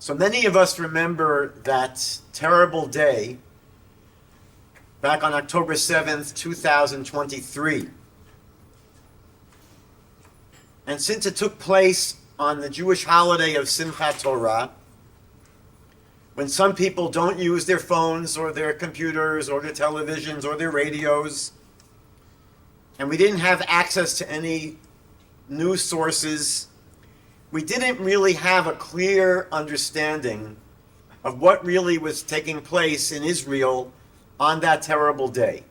So many of us remember that terrible day back on October 7th, 2023. And since it took place on the Jewish holiday of Simchat Torah, when some people don't use their phones or their computers or their televisions or their radios, and we didn't have access to any news sources, we didn't really have a clear understanding of what really was taking place in Israel on that terrible day.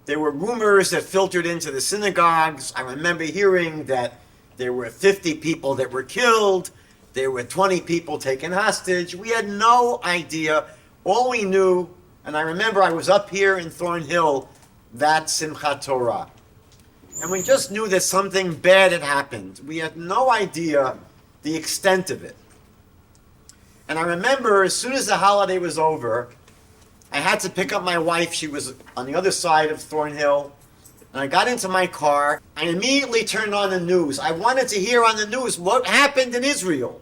There were rumors that filtered into the synagogues. I remember hearing that there were 50 people that were killed, there were 20 people taken hostage. We had no idea. All we knew, and I remember I was up here in Thornhill that Simchat Torah, and we just knew that something bad had happened. We had no idea the extent of it. And I remember as soon as the holiday was over, I had to pick up my wife. She was on the other side of Thornhill. And I got into my car. I immediately turned on the news. I wanted to hear on the news what happened in Israel.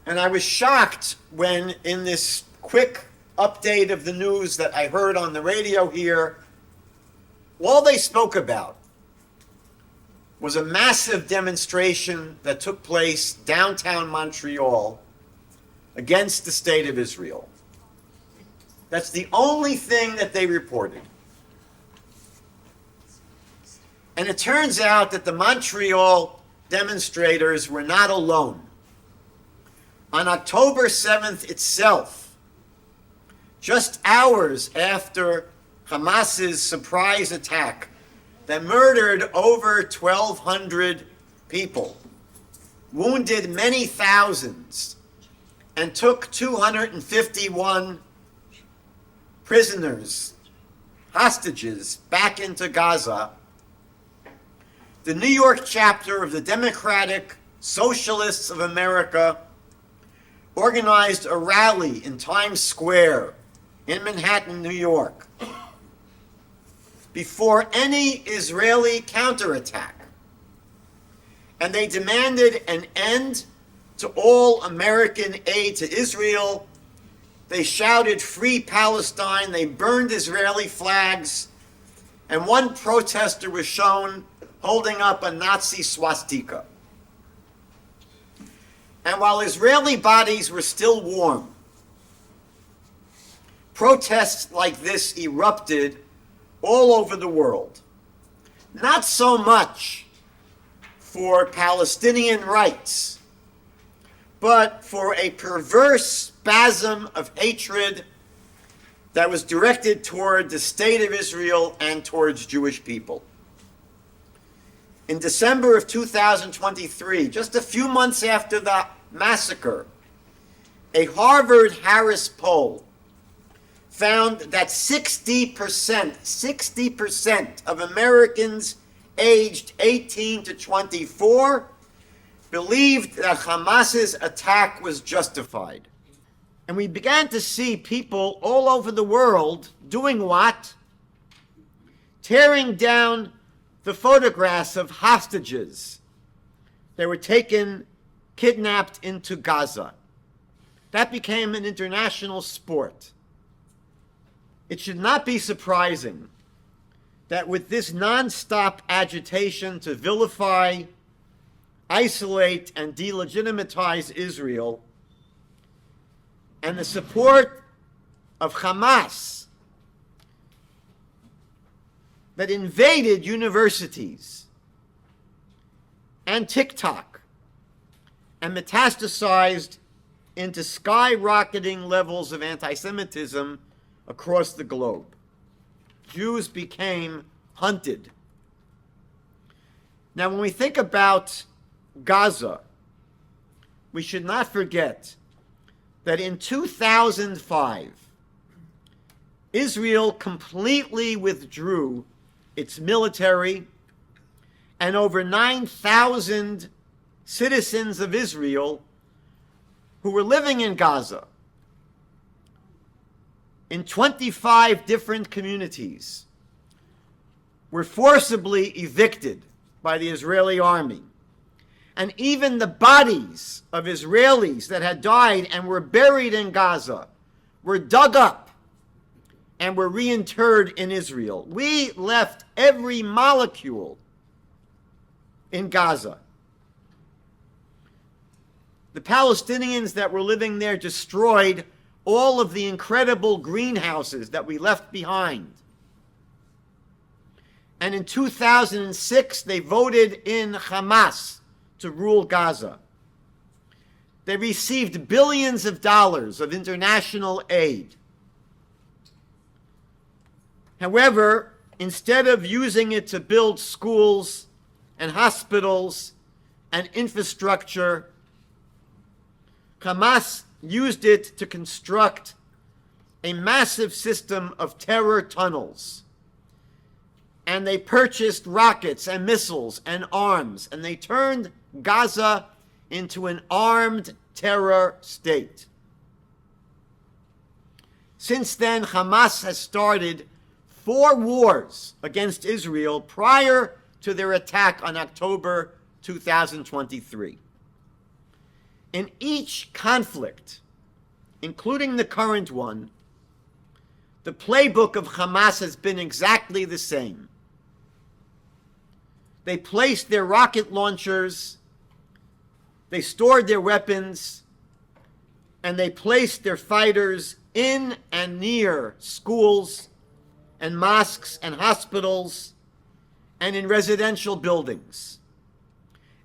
And I was shocked when, in this quick update of the news that I heard on the radio here, all they spoke about was a massive demonstration that took place downtown Montreal against the state of Israel. That's the only thing that they reported. And it turns out that the Montreal demonstrators were not alone. On October 7th itself, just hours after Hamas's surprise attack that murdered over 1,200 people, wounded many thousands, and took 251 prisoners, hostages, back into Gaza, the New York chapter of the Democratic Socialists of America organized a rally in Times Square in Manhattan, New York, before any Israeli counterattack. And they demanded an end to all American aid to Israel. They shouted, "Free Palestine." They burned Israeli flags. And one protester was shown holding up a Nazi swastika. And while Israeli bodies were still warm, protests like this erupted all over the world. Not so much for Palestinian rights, but for a perverse spasm of hatred that was directed toward the state of Israel and towards Jewish people. In December of 2023, just a few months after the massacre, a Harvard-Harris poll found that 60% of Americans aged 18 to 24 believed that Hamas's attack was justified. And we began to see people all over the world doing what? Tearing down the photographs of hostages that were taken, kidnapped into Gaza. That became an international sport. It should not be surprising that with this nonstop agitation to vilify, isolate, and delegitimize Israel, and the support of Hamas that invaded universities and TikTok and metastasized into skyrocketing levels of anti-Semitism across the globe. Jews became hunted. Now, when we think about Gaza, we should not forget that in 2005, Israel completely withdrew its military, and over 9,000 citizens of Israel who were living in Gaza in 25 different communities were forcibly evicted by the Israeli army And even the bodies of Israelis that had died and were buried in Gaza were dug up and were reinterred in Israel. We left every molecule in Gaza. The Palestinians that were living there destroyed all of the incredible greenhouses that we left behind. And in 2006, they voted in Hamas to rule Gaza. They received billions of dollars of international aid. However, instead of using it to build schools and hospitals and infrastructure, Hamas used it to construct a massive system of terror tunnels. And they purchased rockets and missiles and arms, and they turned Gaza into an armed terror state. Since then, Hamas has started 4 wars against Israel prior to their attack on October 2023. In each conflict, including the current one, the playbook of Hamas has been exactly the same. They placed their rocket launchers, they stored their weapons, and they placed their fighters in and near schools and mosques and hospitals and in residential buildings.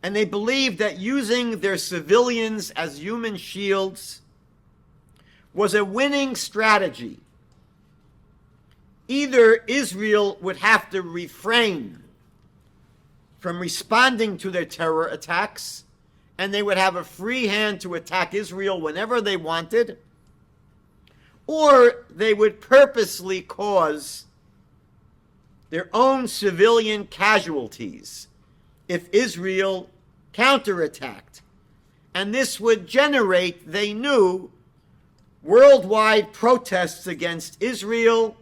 And they believed that using their civilians as human shields was a winning strategy. Either Israel would have to refrain from responding to their terror attacks, and they would have a free hand to attack Israel whenever they wanted, or they would purposely cause their own civilian casualties if Israel counterattacked. And this would generate, they knew, worldwide protests against Israel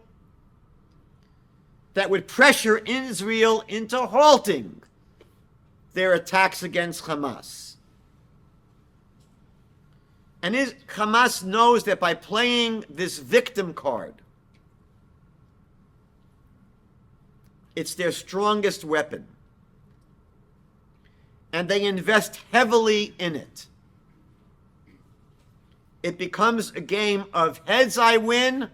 that would pressure Israel into halting their attacks against Hamas. And Hamas knows that by playing this victim card, it's their strongest weapon. And they invest heavily in it. It becomes a game of heads I win,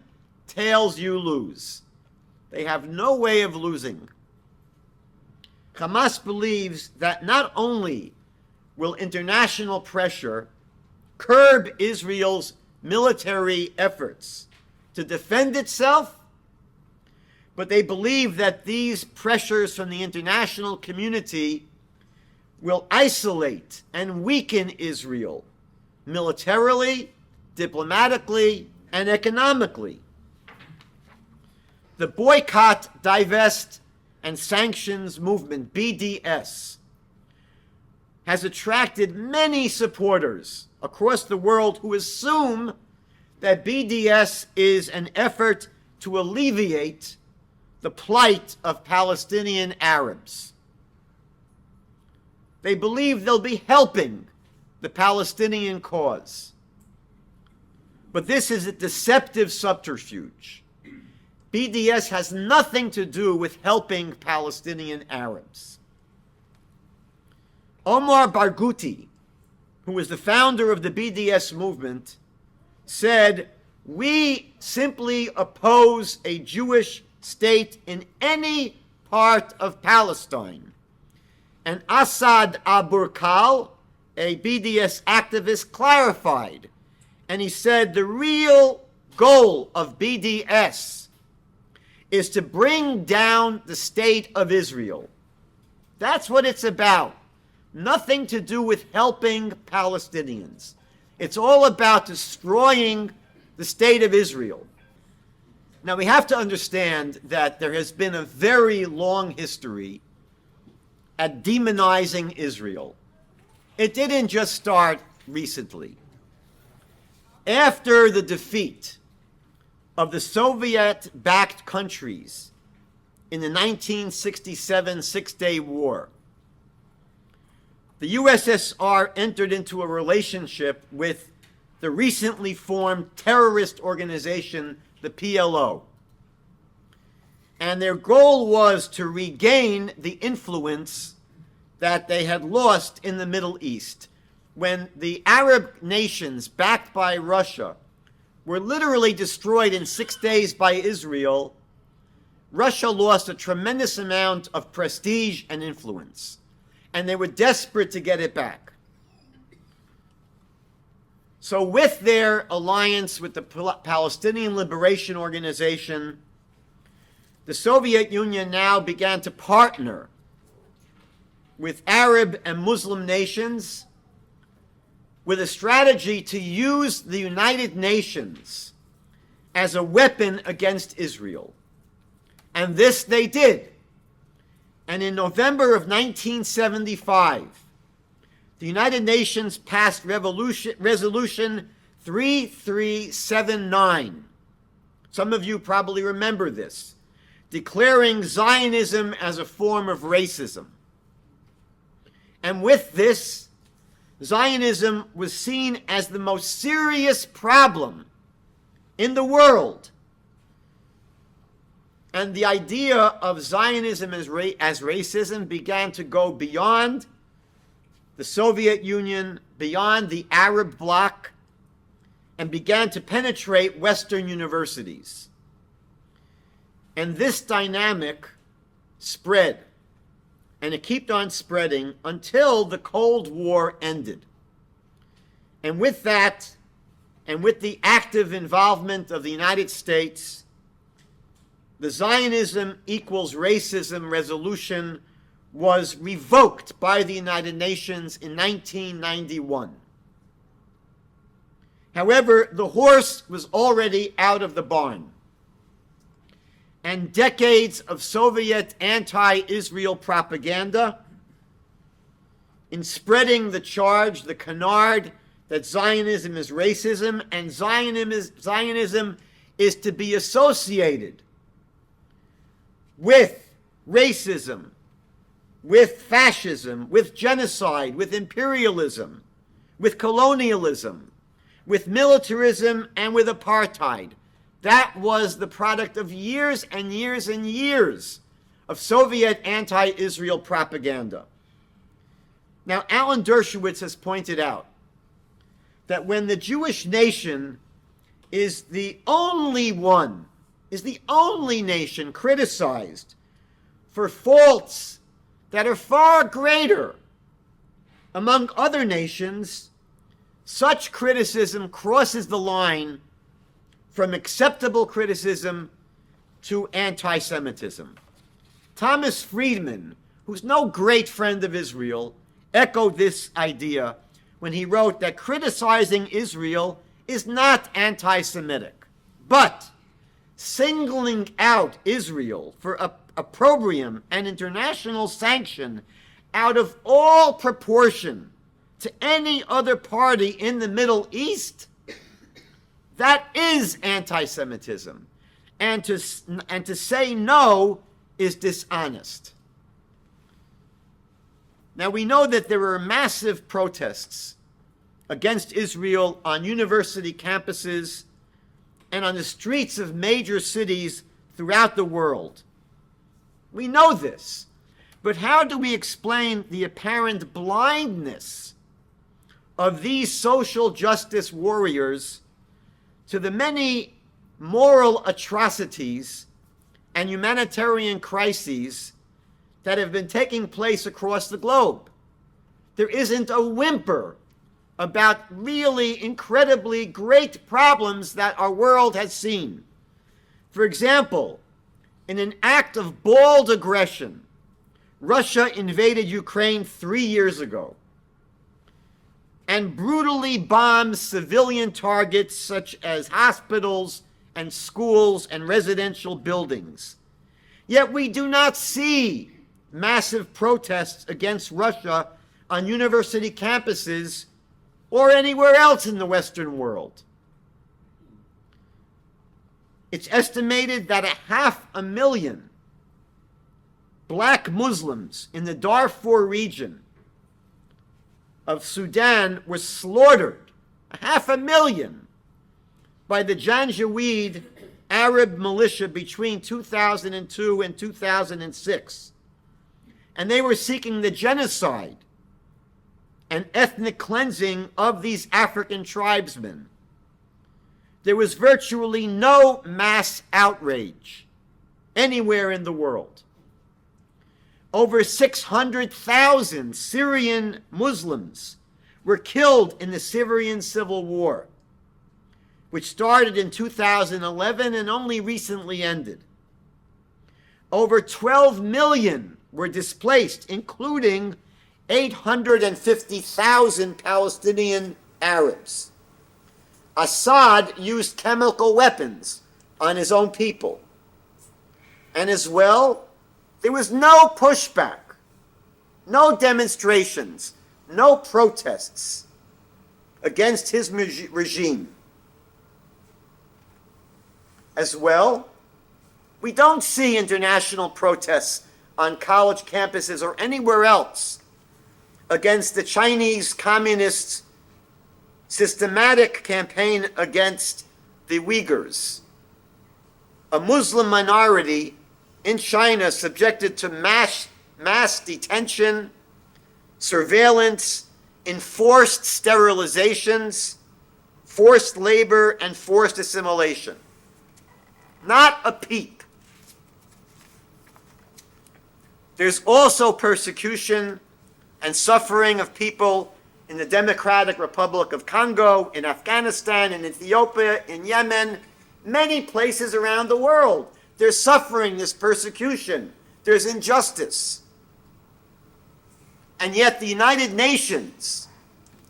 tails you lose. They have no way of losing. Hamas believes that not only will international pressure curb Israel's military efforts to defend itself, but they believe that these pressures from the international community will isolate and weaken Israel militarily, diplomatically, and economically. The boycott, divest, and sanctions movement, BDS, has attracted many supporters across the world who assume that BDS is an effort to alleviate the plight of Palestinian Arabs. They believe they'll be helping the Palestinian cause. But this is a deceptive subterfuge. BDS has nothing to do with helping Palestinian Arabs. Omar Barghouti, who was the founder of the BDS movement, said, "We simply oppose a Jewish state in any part of Palestine." And Asad Aburkal, a BDS activist, clarified, and he said the real goal of BDS is to bring down the state of Israel. That's what it's about. Nothing to do with helping Palestinians. It's all about destroying the state of Israel. Now, we have to understand that there has been a very long history at demonizing Israel. It didn't just start recently. After the defeat of the Soviet-backed countries in the 1967 Six-Day War, the USSR entered into a relationship with the recently formed terrorist organization, the PLO. And their goal was to regain the influence that they had lost in the Middle East. When the Arab nations, backed by Russia, were literally destroyed in 6 days by Israel, Russia lost a tremendous amount of prestige and influence, and they were desperate to get it back. So with their alliance with the Palestinian Liberation Organization, the Soviet Union now began to partner with Arab and Muslim nations with a strategy to use the United Nations as a weapon against Israel. And this they did. And in November of 1975, the United Nations passed Resolution 3379. Some of you probably remember this, declaring Zionism as a form of racism. And with this, Zionism was seen as the most serious problem in the world. And the idea of Zionism as racism began to go beyond the Soviet Union, beyond the Arab bloc, and began to penetrate Western universities. And this dynamic spread, and it kept on spreading until the Cold War ended. And with that, and with the active involvement of the United States, the Zionism equals racism resolution was revoked by the United Nations in 1991. However, the horse was already out of the barn, and decades of Soviet anti-Israel propaganda in spreading the charge, the canard, that Zionism is racism, and Zionism is to be associated with racism, with fascism, with genocide, with imperialism, with colonialism, with militarism, and with apartheid. That was the product of years and years and years of Soviet anti-Israel propaganda. Now, Alan Dershowitz has pointed out that when the Jewish nation is the only nation criticized for faults that are far greater among other nations, such criticism crosses the line from acceptable criticism to anti-Semitism. Thomas Friedman, who's no great friend of Israel, echoed this idea when he wrote that criticizing Israel is not anti-Semitic, but singling out Israel for opprobrium and international sanction out of all proportion to any other party in the Middle East, that is anti-Semitism. And to say no is dishonest. Now, we know that there were massive protests against Israel on university campuses and on the streets of major cities throughout the world. We know this, but how do we explain the apparent blindness of these social justice warriors to the many moral atrocities and humanitarian crises that have been taking place across the globe? There isn't a whimper about really incredibly great problems that our world has seen. For example, in an act of bold aggression, Russia invaded Ukraine 3 years ago and brutally bombed civilian targets such as hospitals and schools and residential buildings. Yet we do not see massive protests against Russia on university campuses or anywhere else in the Western world. It's estimated that 500,000 black Muslims in the Darfur region of Sudan were slaughtered, 500,000, by the Janjaweed Arab militia between 2002 and 2006. And they were seeking the genocide and ethnic cleansing of these African tribesmen. There was virtually no mass outrage anywhere in the world. Over 600,000 Syrian Muslims were killed in the Syrian civil war, which started in 2011 and only recently ended. Over 12 million were displaced, including 850,000 Palestinian Arabs. Assad used chemical weapons on his own people. And as well, there was no pushback, no demonstrations, no protests against his regime. As well, we don't see international protests on college campuses or anywhere else against the Chinese communists' systematic campaign against the Uyghurs, a Muslim minority in China subjected to mass detention, surveillance, enforced sterilizations, forced labor, and forced assimilation. Not a peep. There's also persecution and suffering of people in the Democratic Republic of Congo, in Afghanistan, in Ethiopia, in Yemen, many places around the world. There's suffering, there's persecution, there's injustice. And yet the United Nations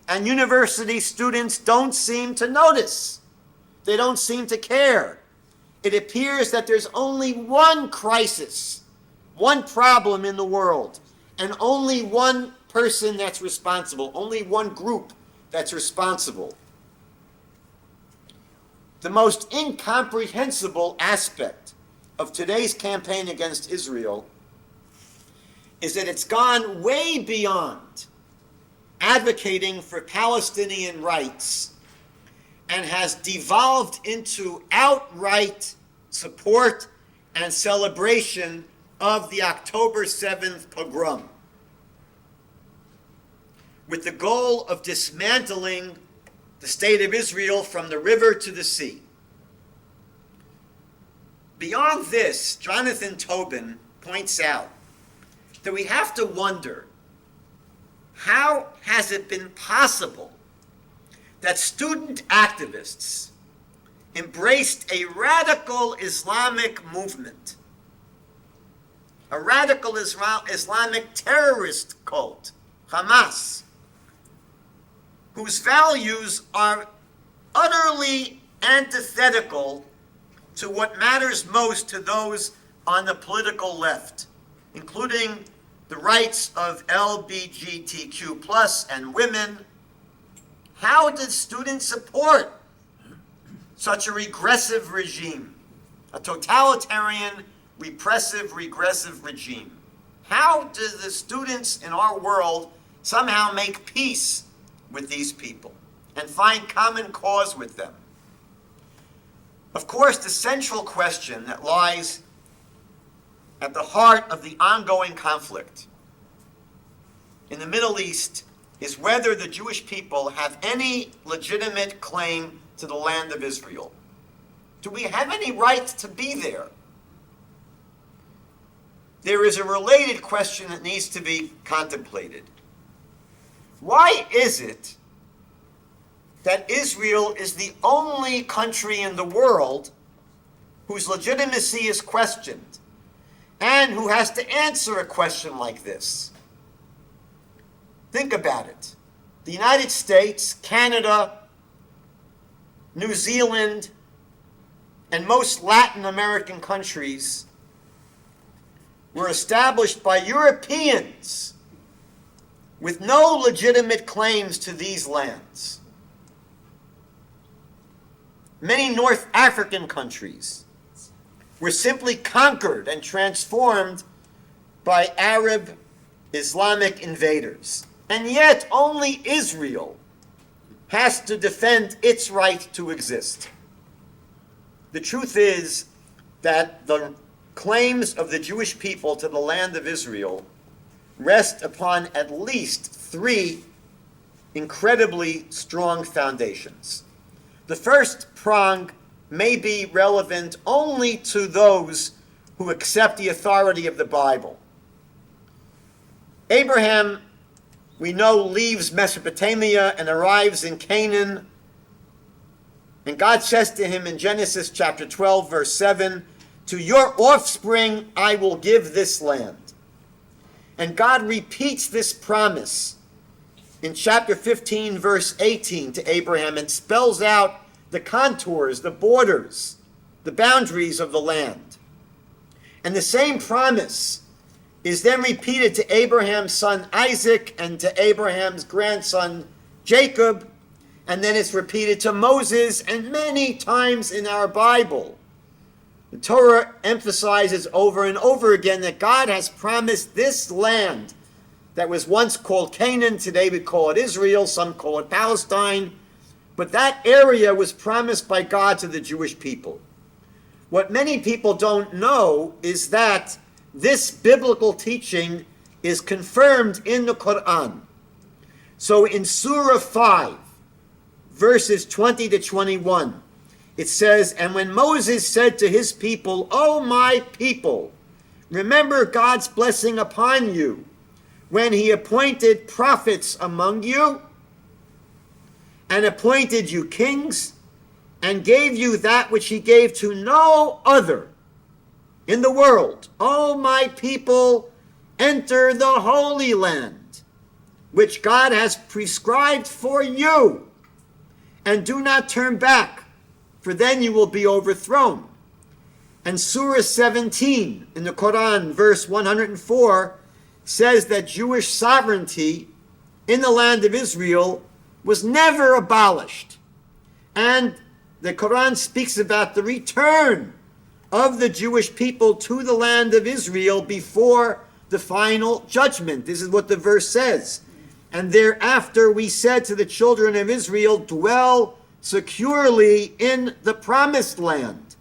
and university students don't seem to notice. They don't seem to care. It appears that there's only one crisis, one problem in the world, and only one person that's responsible, only one group that's responsible. The most incomprehensible aspect of today's campaign against Israel is that it's gone way beyond advocating for Palestinian rights and has devolved into outright support and celebration of the October 7th pogrom, with the goal of dismantling the state of Israel from the river to the sea. Beyond this, Jonathan Tobin points out that we have to wonder, how has it been possible that student activists embraced a radical Islamic movement, a radical Islamic terrorist cult, Hamas, whose values are utterly antithetical to what matters most to those on the political left, including the rights of LGBTQ plus and women. How did students support such a regressive regime, a totalitarian, repressive, regressive regime? How do the students in our world somehow make peace with these people and find common cause with them? Of course, the central question that lies at the heart of the ongoing conflict in the Middle East is whether the Jewish people have any legitimate claim to the land of Israel. Do we have any right to be there? There is a related question that needs to be contemplated. Why is it that Israel is the only country in the world whose legitimacy is questioned and who has to answer a question like this? Think about it. The United States, Canada, New Zealand, and most Latin American countries were established by Europeans with no legitimate claims to these lands. Many North African countries were simply conquered and transformed by Arab Islamic invaders. And yet only Israel has to defend its right to exist. The truth is that the claims of the Jewish people to the land of Israel rest upon at least three incredibly strong foundations. The first prong may be relevant only to those who accept the authority of the Bible. Abraham, we know, leaves Mesopotamia and arrives in Canaan. And God says to him in Genesis chapter 12, verse 7, "To your offspring I will give this land." And God repeats this promise in chapter 15, verse 18 to Abraham, and spells out the contours, the borders, the boundaries of the land. And the same promise is then repeated to Abraham's son Isaac and to Abraham's grandson Jacob, and then it's repeated to Moses, and many times in our Bible. The Torah emphasizes over and over again that God has promised this land that was once called Canaan, today we call it Israel, some call it Palestine, but that area was promised by God to the Jewish people. What many people don't know is that this biblical teaching is confirmed in the Quran. So in Surah 5, verses 20 to 21, it says, "And when Moses said to his people, 'O my people, remember God's blessing upon you when he appointed prophets among you and appointed you kings and gave you that which he gave to no other in the world. O my people, enter the Holy Land, which God has prescribed for you, and do not turn back, for then you will be overthrown.'" And Surah 17 in the Quran, verse 104, says that Jewish sovereignty in the land of Israel was never abolished. And the Quran speaks about the return of the Jewish people to the land of Israel before the final judgment. This is what the verse says. "And thereafter we said to the children of Israel, dwell securely in the promised land.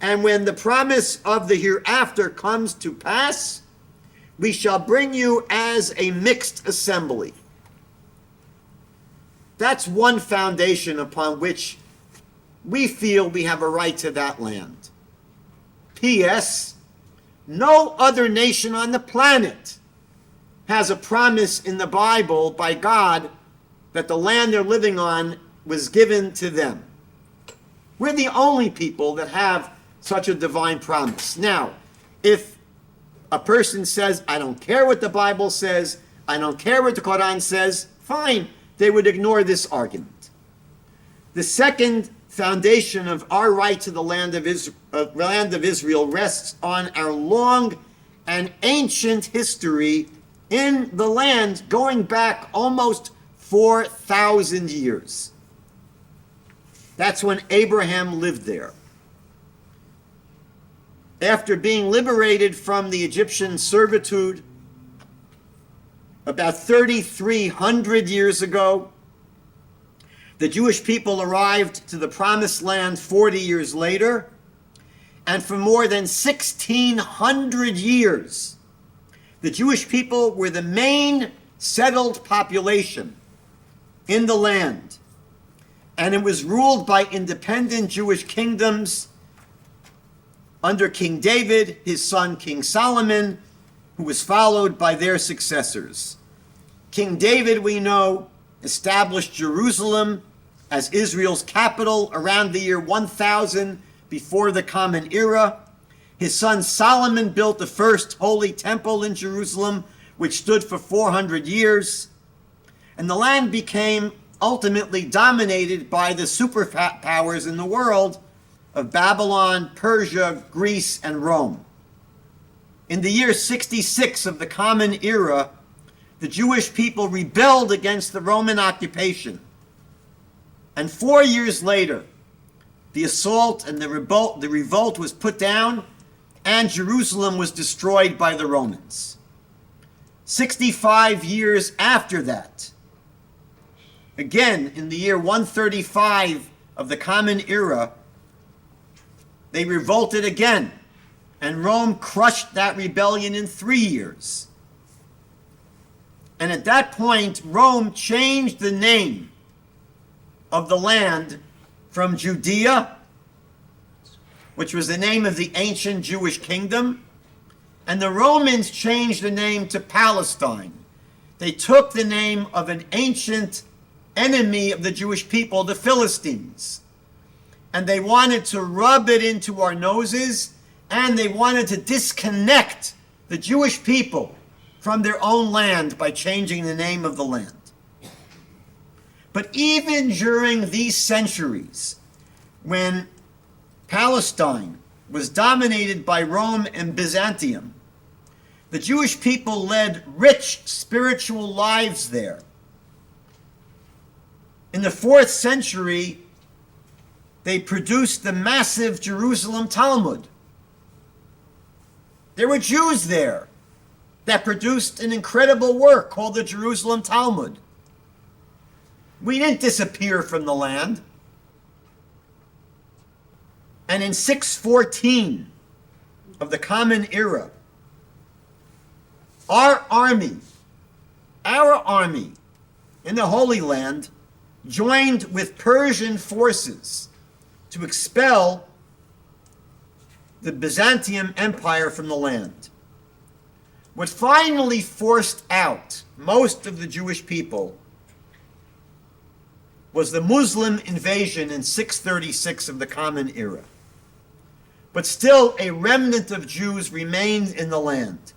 And when the promise of the hereafter comes to pass, we shall bring you as a mixed assembly." That's one foundation upon which we feel we have a right to that land. P.S. No other nation on the planet has a promise in the Bible by God that the land they're living on was given to them. We're the only people that have such a divine promise. Now, if a person says, "I don't care what the Bible says, I don't care what the Quran says," fine, they would ignore this argument. The second foundation of our right to the land of Israel rests on our long and ancient history in the land going back almost 4,000 years. That's when Abraham lived there. After being liberated from the Egyptian servitude about 3,300 years ago, the Jewish people arrived to the Promised Land 40 years later, and for more than 1,600 years, the Jewish people were the main settled population in the land, and it was ruled by independent Jewish kingdoms under King David, his son King Solomon, who was followed by their successors. King David, we know, established Jerusalem as Israel's capital around the year 1000 before the Common Era. His son Solomon built the first holy temple in Jerusalem, which stood for 400 years. And the land became ultimately dominated by the superpowers in the world of Babylon, Persia, Greece, and Rome. In the year 66 of the Common Era, the Jewish people rebelled against the Roman occupation. And 4 years later, the assault and the revolt was put down, and Jerusalem was destroyed by the Romans. 65 years after that, again in the year 135 of the Common Era, they revolted again, and Rome crushed that rebellion in 3 years. And at that point, Rome changed the name of the land from Judea, which was the name of the ancient Jewish kingdom, and the Romans changed the name to Palestine. They took the name of an ancient enemy of the Jewish people, the Philistines, and they wanted to rub it into our noses, and they wanted to disconnect the Jewish people from their own land by changing the name of the land. But even during these centuries, when Palestine was dominated by Rome and Byzantium, the Jewish people led rich spiritual lives there. In the 4th century, they produced the massive Jerusalem Talmud. There were Jews there that produced an incredible work called the Jerusalem Talmud. We didn't disappear from the land. And in 614 of the Common Era, our army in the Holy Land joined with Persian forces to expel the Byzantium Empire from the land. What finally forced out most of the Jewish people was the Muslim invasion in 636 of the Common Era. But still, a remnant of Jews remained in the land.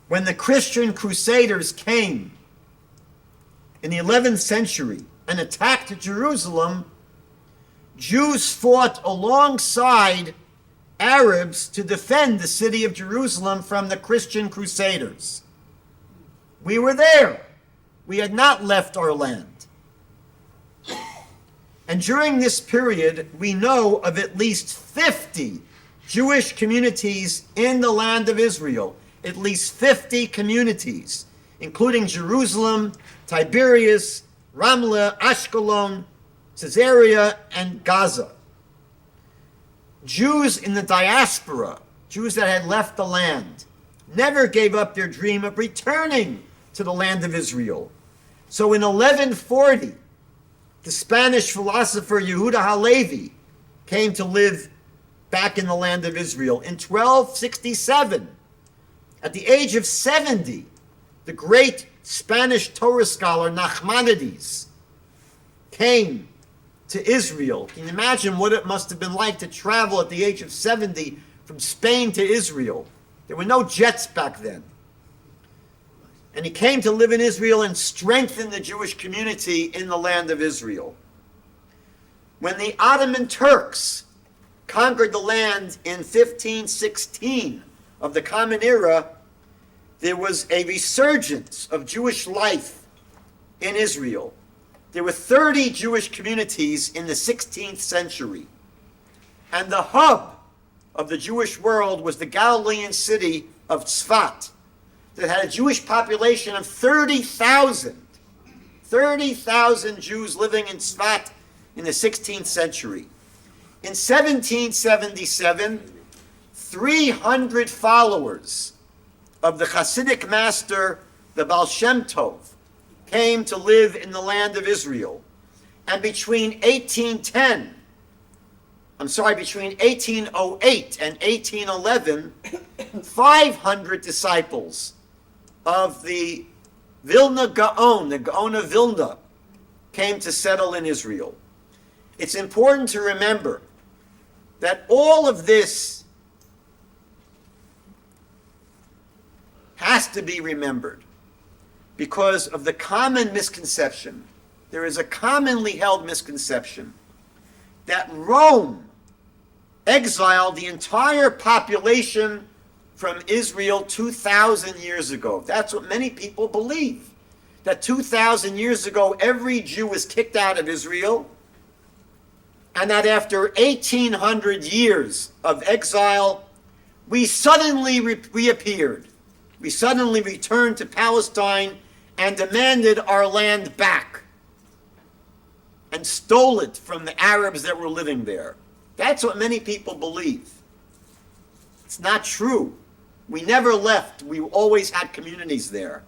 When the Christian Crusaders came in the 11th century and attacked Jerusalem, Jews fought alongside Arabs to defend the city of Jerusalem from the Christian Crusaders. We were there. We had not left our land. And during this period, we know of at least 50 Jewish communities in the land of Israel. At least 50 communities, including Jerusalem, Tiberias, Ramla, Ashkelon, Caesarea, and Gaza. Jews in the diaspora, Jews that had left the land, never gave up their dream of returning to the land of Israel. So in 1140, the Spanish philosopher Yehuda Halevi came to live back in the land of Israel. In 1267, at the age of 70, the great Spanish Torah scholar Nachmanides came to Israel. Can you imagine what it must have been like to travel at the age of 70 from Spain to Israel? There were no jets back then. And he came to live in Israel and strengthen the Jewish community in the land of Israel. When the Ottoman Turks conquered the land in 1516 of the Common Era, there was a resurgence of Jewish life in Israel. There were 30 Jewish communities in the 16th century. And the hub of the Jewish world was the Galilean city of Tzfat, that had a Jewish population of 30,000. 30,000 Jews living in Tzfat in the 16th century. In 1777, 300 followers of the Hasidic master, the Baal Shem Tov, came to live in the land of Israel. And between 1808 and 1811, 500 disciples of the Vilna Gaon, the Gaon of Vilna, came to settle in Israel. It's important to remember that all of this has to be remembered because of the common misconception. There is a commonly held misconception that Rome exiled the entire population from Israel 2,000 years ago. That's what many people believe. That 2,000 years ago, every Jew was kicked out of Israel, and that after 1,800 years of exile, we suddenly reappeared we suddenly returned to Palestine and demanded our land back and stole it from the Arabs that were living there. That's what many people believe. It's not true. We never left. We always had communities there.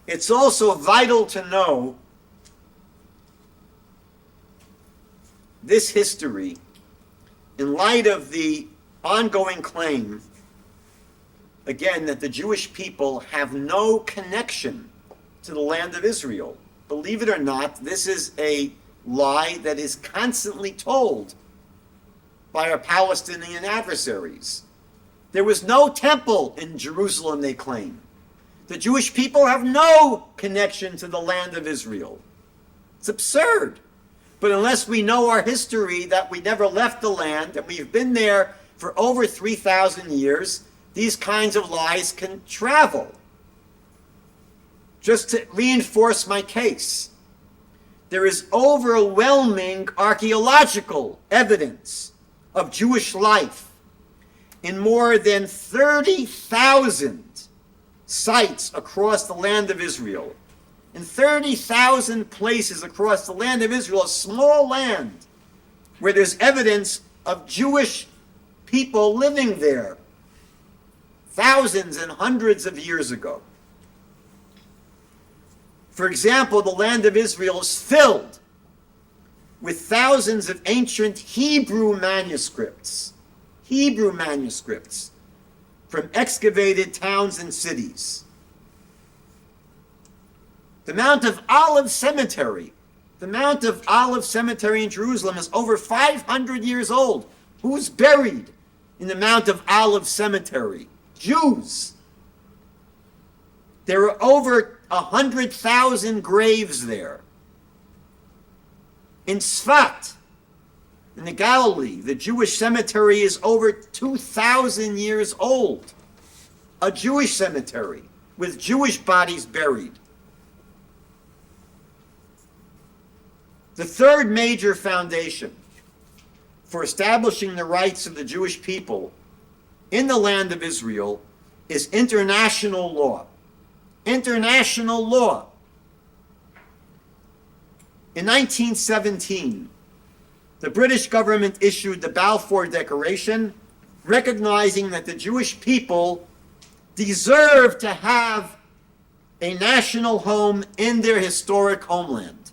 It's also vital to know this history in light of the ongoing claim, again, that the Jewish people have no connection to the land of Israel. Believe it or not, this is a lie that is constantly told by our Palestinian adversaries. There was no temple in Jerusalem, they claim. The Jewish people have no connection to the land of Israel. It's absurd. But unless we know our history, that we never left the land, and we've been there for over 3,000 years, these kinds of lies can travel. Just to reinforce my case, there is overwhelming archaeological evidence of Jewish life in more than 30,000 sites across the land of Israel. In 30,000 places across the land of Israel, a small land where there's evidence of Jewish people living there thousands and hundreds of years ago. For example, the land of Israel is filled with thousands of ancient Hebrew manuscripts from excavated towns and cities. The Mount of Olives Cemetery in Jerusalem is over 500 years old. Who's buried in the Mount of Olives Cemetery? Jews. There are over 100,000 graves there. In Tzfat, in the Galilee, the Jewish cemetery is over 2,000 years old. A Jewish cemetery with Jewish bodies buried. The third major foundation for establishing the rights of the Jewish people in the land of Israel is international law. International law. In 1917, the British government issued the Balfour Declaration, recognizing that the Jewish people deserve to have a national home in their historic homeland.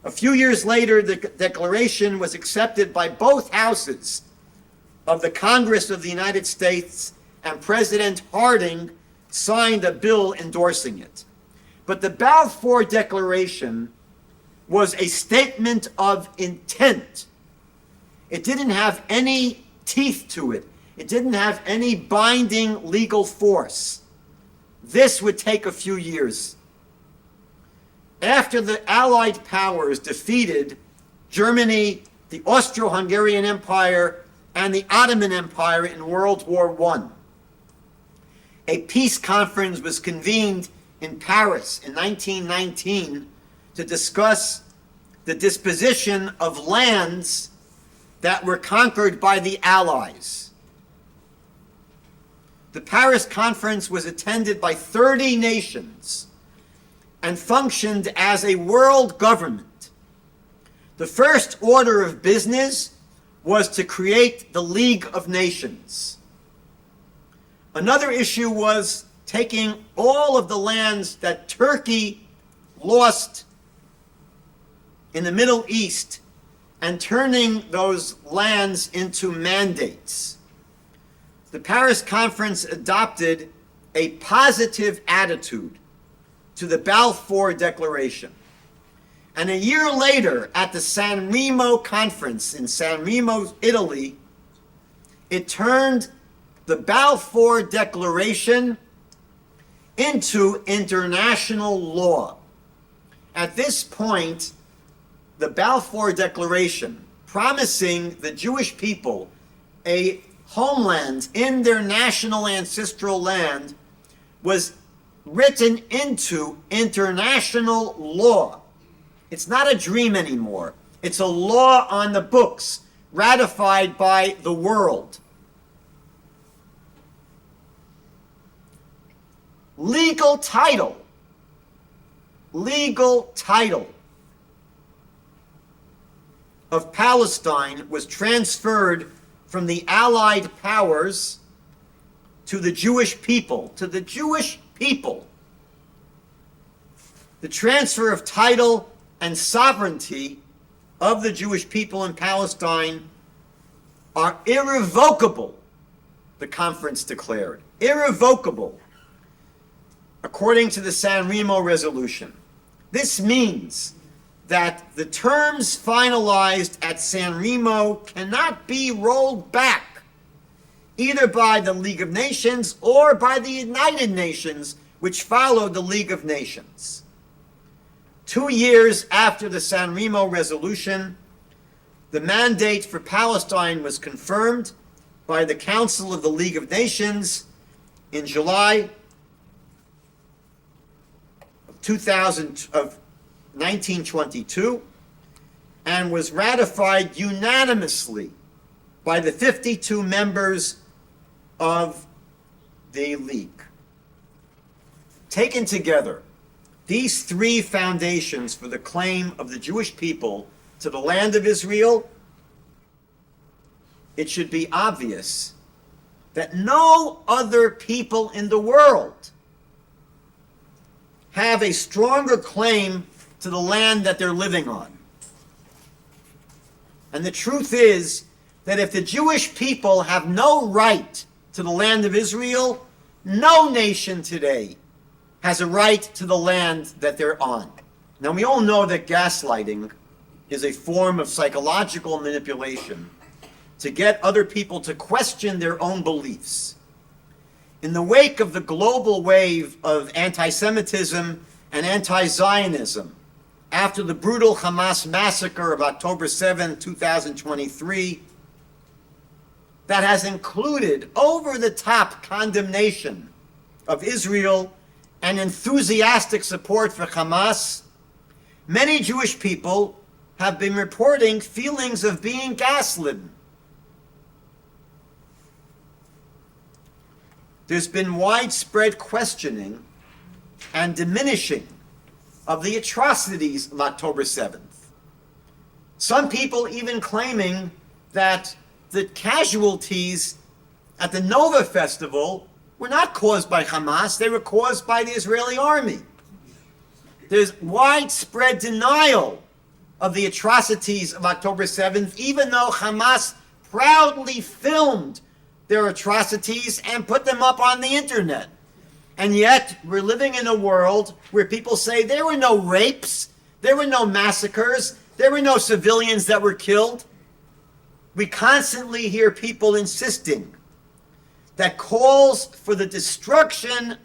A few years later, the declaration was accepted by both houses of the Congress of the United States, and President Harding signed a bill endorsing it. But the Balfour Declaration was a statement of intent. It didn't have any teeth to it. It didn't have any binding legal force. This would take a few years. After the Allied powers defeated Germany, the Austro-Hungarian Empire, and the Ottoman Empire in World War I, a peace conference was convened in Paris in 1919 to discuss the disposition of lands that were conquered by the Allies. The Paris conference was attended by 30 nations and functioned as a world government. The first order of business was to create the League of Nations. Another issue was taking all of the lands that Turkey lost in the Middle East and turning those lands into mandates. The Paris Conference adopted a positive attitude to the Balfour Declaration. And a year later, at the San Remo Conference in San Remo, Italy, it turned the Balfour Declaration into international law. At this point, the Balfour Declaration, promising the Jewish people a homeland in their national ancestral land, was written into international law. It's not a dream anymore. It's a law on the books, ratified by the world. legal title of Palestine was transferred from the Allied powers to the Jewish people, The transfer of title and sovereignty of the Jewish people in Palestine are irrevocable, the conference declared. Irrevocable, according to the San Remo resolution. This means that the terms finalized at San Remo cannot be rolled back, either by the League of Nations or by the United Nations, which followed the League of Nations. 2 years after the San Remo resolution, the mandate for Palestine was confirmed by the Council of the League of Nations in July of 1922, and was ratified unanimously by the 52 members of the League. Taken together, these three foundations for the claim of the Jewish people to the land of Israel, it should be obvious that no other people in the world have a stronger claim to the land that they're living on. And the truth is that if the Jewish people have no right to the land of Israel, no nation today has a right to the land that they're on. Now, we all know that gaslighting is a form of psychological manipulation to get other people to question their own beliefs. In the wake of the global wave of anti-Semitism and anti-Zionism, after the brutal Hamas massacre of October 7, 2023, that has included over-the-top condemnation of Israel and enthusiastic support for Hamas, many Jewish people have been reporting feelings of being gaslit. There's been widespread questioning and diminishing of the atrocities of October 7th. Some people even claiming that the casualties at the Nova Festival were not caused by Hamas, they were caused by the Israeli army. There's widespread denial of the atrocities of October 7th, even though Hamas proudly filmed their atrocities and put them up on the internet. And yet, we're living in a world where people say there were no rapes, there were no massacres, there were no civilians that were killed. We constantly hear people insisting that calls for the destruction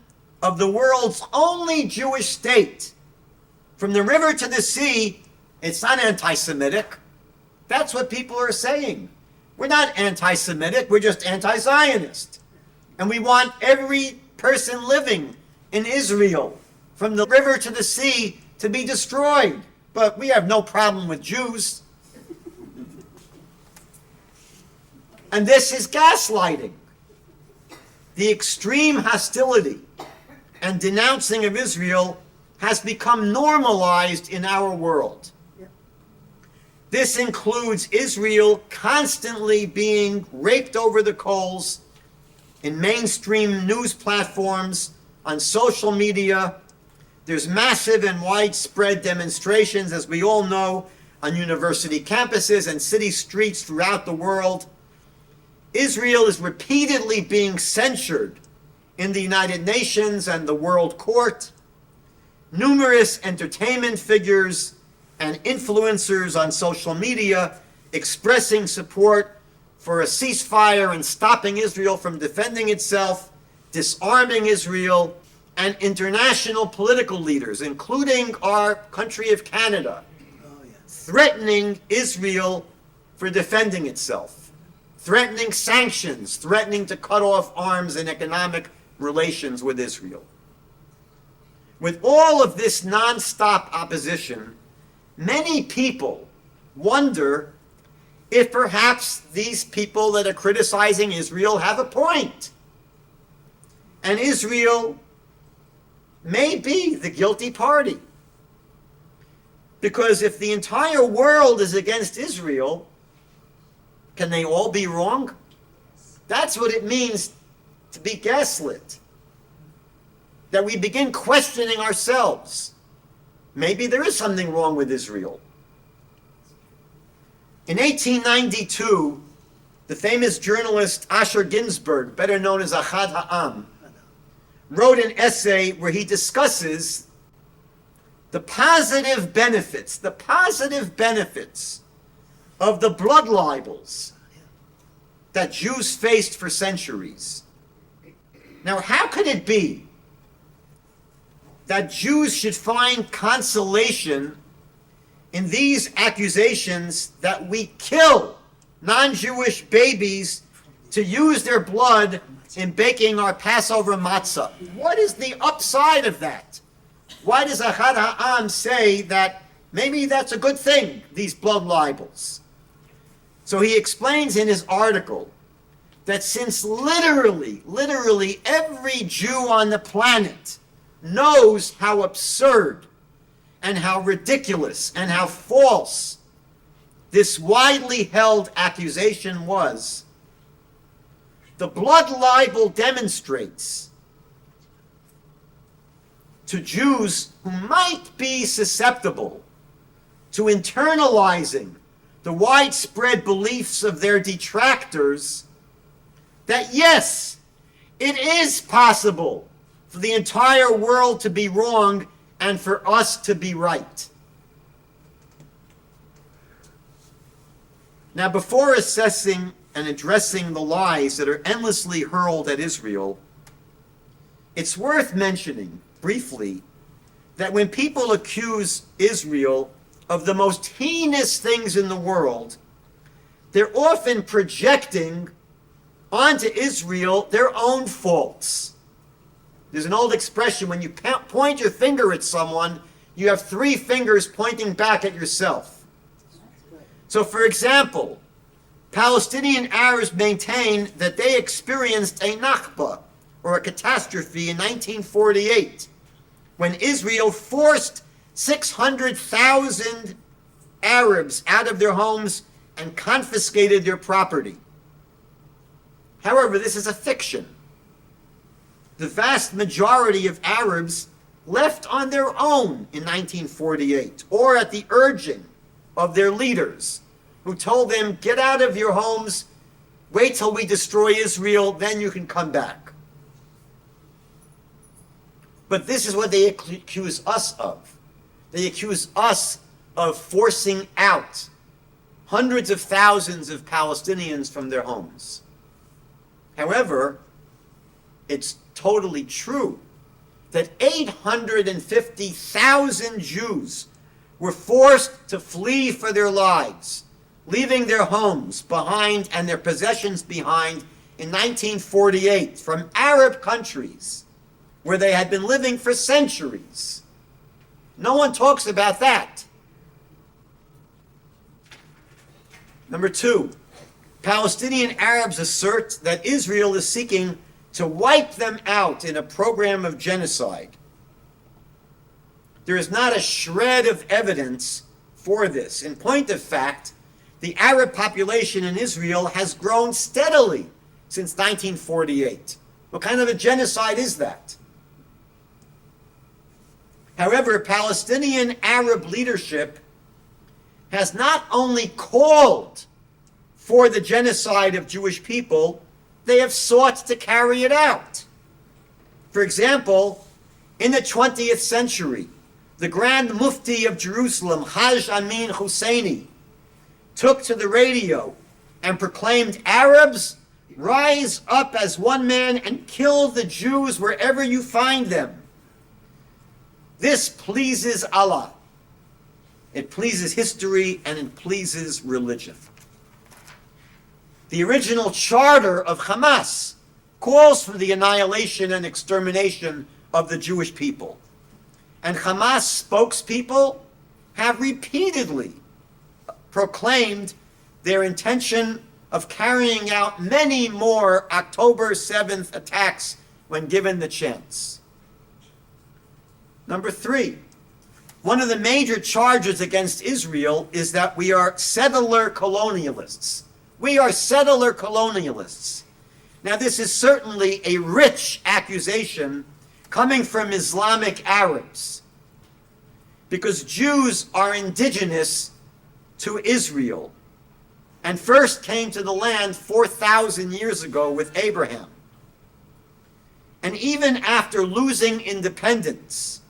of the world's only Jewish state, from the river to the sea, it's not anti-Semitic. That's what people are saying. We're not anti-Semitic, we're just anti-Zionist. And we want every person living in Israel, from the river to the sea, to be destroyed. But we have no problem with Jews. And this is gaslighting. The extreme hostility and denouncing of Israel has become normalized in our world. This includes Israel constantly being raked over the coals in mainstream news platforms, on social media. There's massive and widespread demonstrations, as we all know, on university campuses and city streets throughout the world. Israel is repeatedly being censured in the United Nations and the World Court. Numerous entertainment figures and influencers on social media expressing support for a ceasefire and stopping Israel from defending itself, disarming Israel, and international political leaders, including our country of Canada, threatening Israel for defending itself, threatening sanctions, threatening to cut off arms and economic relations with Israel. With all of this nonstop opposition, many people wonder if perhaps these people that are criticizing Israel have a point. And Israel may be the guilty party. Because if the entire world is against Israel, can they all be wrong? That's what it means to be gaslit. That we begin questioning ourselves. Maybe there is something wrong with Israel. In 1892, the famous journalist Asher Ginsberg, better known as Achad Ha'am, wrote an essay where he discusses the positive benefits of the blood libels that Jews faced for centuries. Now, how could it be that Jews should find consolation in these accusations that we kill non-Jewish babies to use their blood in baking our Passover matzah? What is the upside of that? Why does Achad Ha'am say that maybe that's a good thing, these blood libels? So he explains in his article that since literally every Jew on the planet knows how absurd and how ridiculous and how false this widely held accusation was, the blood libel demonstrates to Jews who might be susceptible to internalizing the widespread beliefs of their detractors that yes, it is possible for the entire world to be wrong and for us to be right. Now, before assessing and addressing the lies that are endlessly hurled at Israel, it's worth mentioning briefly that when people accuse Israel of the most heinous things in the world, they're often projecting onto Israel their own faults. There's an old expression, when you point your finger at someone, you have three fingers pointing back at yourself. So, for example, Palestinian Arabs maintain that they experienced a Nakba, or a catastrophe, in 1948, when Israel forced 600,000 Arabs out of their homes and confiscated their property. However, this is a fiction. The vast majority of Arabs left on their own in 1948, or at the urging of their leaders, who told them, get out of your homes, wait till we destroy Israel, then you can come back. But this is what they accuse us of. They accuse us of forcing out hundreds of thousands of Palestinians from their homes. However, it's totally true that 850,000 Jews were forced to flee for their lives, leaving their homes behind and their possessions behind in 1948 from Arab countries where they had been living for centuries. No one talks about that. Number two, Palestinian Arabs assert that Israel is seeking to wipe them out in a program of genocide. There is not a shred of evidence for this. In point of fact, the Arab population in Israel has grown steadily since 1948. What kind of a genocide is that? However, Palestinian Arab leadership has not only called for the genocide of Jewish people, they have sought to carry it out. For example, in the 20th century, the Grand Mufti of Jerusalem, Haj Amin Husseini, took to the radio and proclaimed, Arabs, rise up as one man and kill the Jews wherever you find them. This pleases Allah. It pleases history and it pleases religion. The original charter of Hamas calls for the annihilation and extermination of the Jewish people. And Hamas spokespeople have repeatedly proclaimed their intention of carrying out many more October 7th attacks when given the chance. Number three, one of the major charges against Israel is that we are settler colonialists. We are settler colonialists. Now, this is certainly a rich accusation coming from Islamic Arabs, because Jews are indigenous to Israel and first came to the land 4,000 years ago with Abraham. And even after losing independence,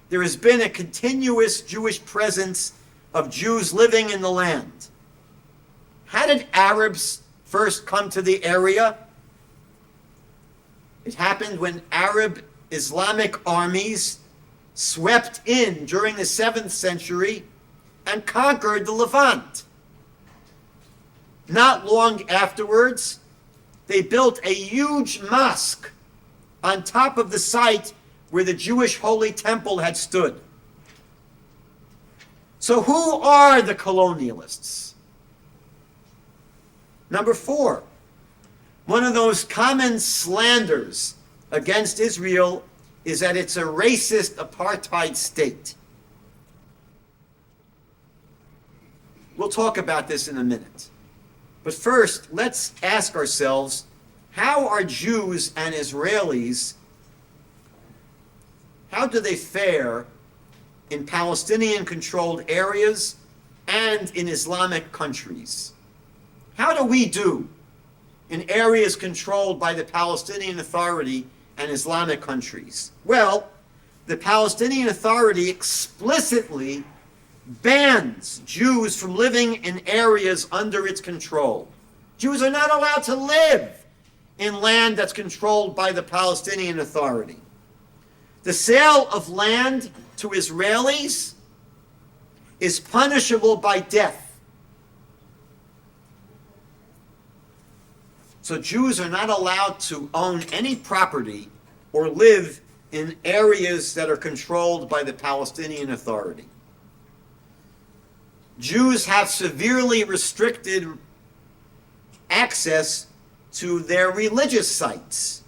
there has been a continuous Jewish presence of Jews living in the land. How did Arabs first come to the area? It happened when Arab Islamic armies swept in during the 7th century and conquered the Levant. Not long afterwards, they built a huge mosque on top of the site where the Jewish Holy Temple had stood. So who are the colonialists? Number 4, one of those common slanders against Israel is that it's a racist apartheid state. We'll talk about this in a minute. But first, let's ask ourselves, how are Jews and Israelis, how do they fare in Palestinian-controlled areas and in Islamic countries? How do we do in areas controlled by the Palestinian Authority and Islamic countries? Well, the Palestinian Authority explicitly bans Jews from living in areas under its control. Jews are not allowed to live in land that's controlled by the Palestinian Authority. The sale of land to Israelis is punishable by death. So Jews are not allowed to own any property or live in areas that are controlled by the Palestinian Authority. Jews have severely restricted access to their religious sites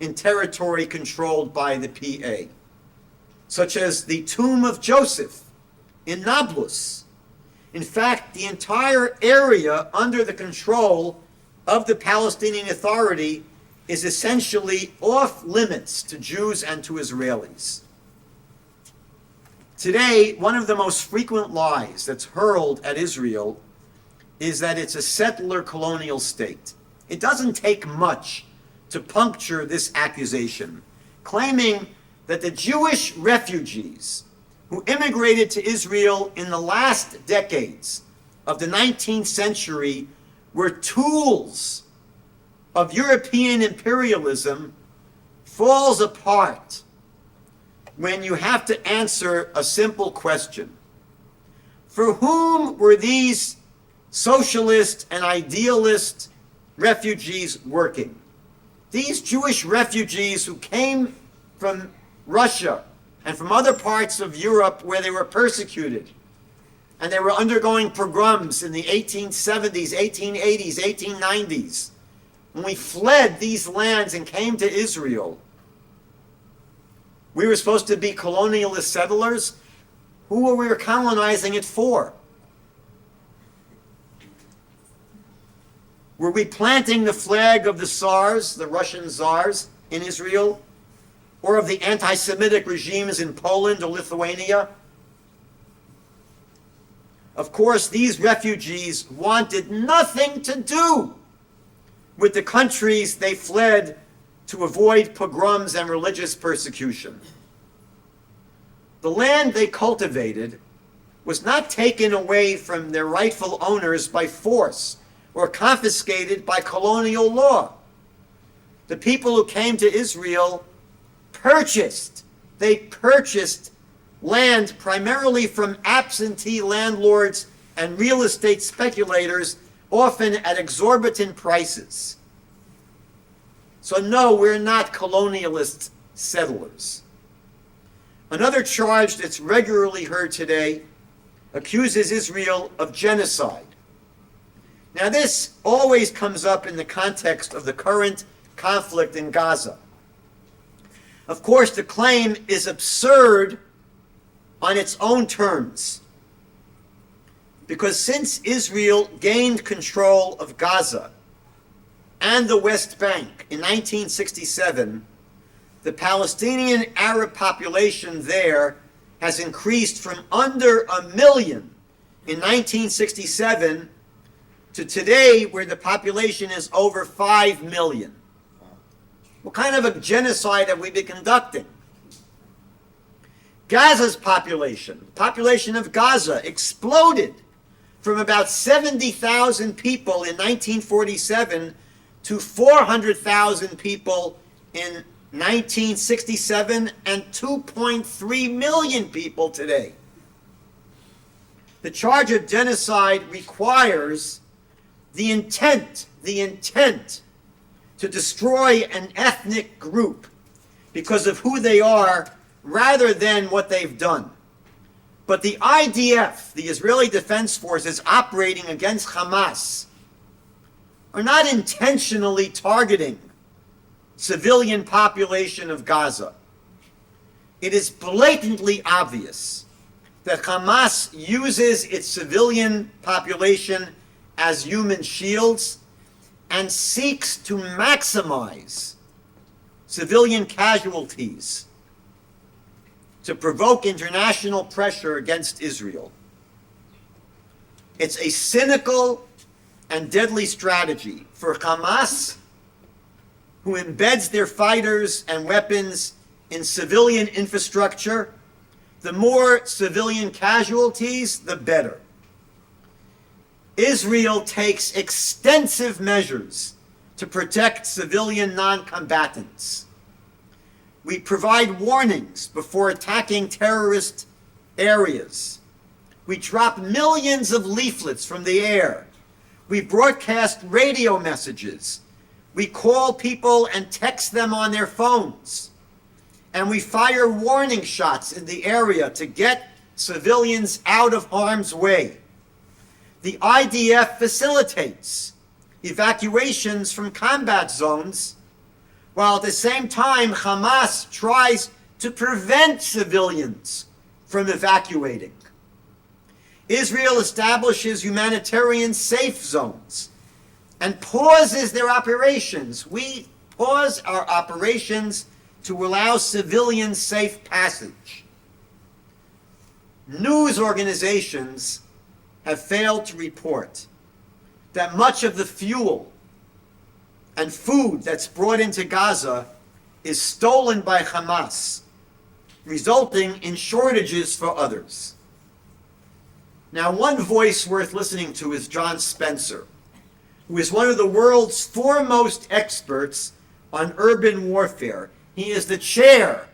in territory controlled by the PA, such as the tomb of Joseph in Nablus. In fact, the entire area under the control of the Palestinian Authority is essentially off limits to Jews and to Israelis. Today, one of the most frequent lies that's hurled at Israel is that it's a settler colonial state. It doesn't take much to puncture this accusation, claiming that the Jewish refugees who immigrated to Israel in the last decades of the 19th century were tools of European imperialism falls apart when you have to answer a simple question. For whom were these socialist and idealist refugees working? These Jewish refugees who came from Russia and from other parts of Europe where they were persecuted, and they were undergoing pogroms in the 1870s, 1880s, 1890s. When we fled these lands and came to Israel, we were supposed to be colonialist settlers. Who were we colonizing it for? Were we planting the flag of the Tsars, the Russian Tsars, in Israel? Or of the anti-Semitic regimes in Poland or Lithuania? Of course, these refugees wanted nothing to do with the countries they fled to avoid pogroms and religious persecution. The land they cultivated was not taken away from their rightful owners by force or confiscated by colonial law. The people who came to Israel purchased land primarily from absentee landlords and real estate speculators, often at exorbitant prices. So no, we're not colonialist settlers. Another charge that's regularly heard today accuses Israel of genocide. Now this always comes up in the context of the current conflict in Gaza. Of course, the claim is absurd on its own terms, because since Israel gained control of Gaza and the West Bank in 1967, the Palestinian Arab population there has increased from under 1 million in 1967 to today, where the population is over 5 million. What kind of a genocide have we been conducting? Gaza's population of Gaza exploded from about 70,000 people in 1947 to 400,000 people in 1967 and 2.3 million people today. The charge of genocide requires the intent to destroy an ethnic group because of who they are rather than what they've done. But the IDF, the Israeli Defense Forces operating against Hamas, are not intentionally targeting civilian population of Gaza. It is blatantly obvious that Hamas uses its civilian population as human shields and seeks to maximize civilian casualties to provoke international pressure against Israel. It's a cynical and deadly strategy for Hamas, who embeds their fighters and weapons in civilian infrastructure. The more civilian casualties, the better. Israel takes extensive measures to protect civilian non-combatants. We provide warnings before attacking terrorist areas. We drop millions of leaflets from the air. We broadcast radio messages. We call people and text them on their phones. And we fire warning shots in the area to get civilians out of harm's way. The IDF facilitates evacuations from combat zones, while at the same time Hamas tries to prevent civilians from evacuating. Israel establishes humanitarian safe zones and pauses their operations. We pause our operations to allow civilian safe passage. News organizations have failed to report that much of the fuel and food that's brought into Gaza is stolen by Hamas, resulting in shortages for others. Now, one voice worth listening to is John Spencer, who is one of the world's foremost experts on urban warfare. He is the chair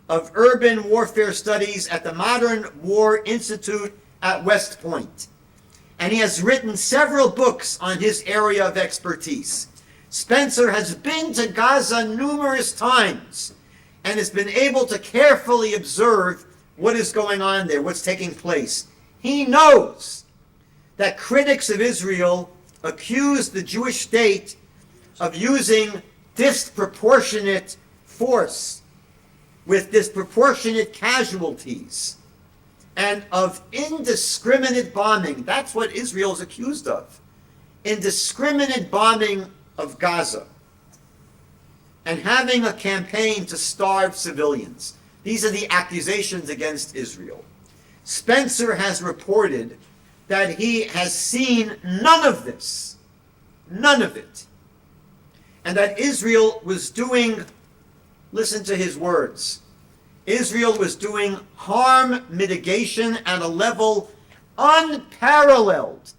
of urban warfare studies at the Modern War Institute at West Point. And he has written several books on his area of expertise. Spencer has been to Gaza numerous times and has been able to carefully observe what is going on there, what's taking place. He knows that critics of Israel accuse the Jewish state of using disproportionate force with disproportionate casualties and of indiscriminate bombing. That's what Israel is accused of. Indiscriminate bombing of Gaza and having a campaign to starve civilians. These are the accusations against Israel. Spencer has reported that he has seen none of this, none of it, and that Israel was doing, listen to his words, Israel was doing harm mitigation at a level unparalleled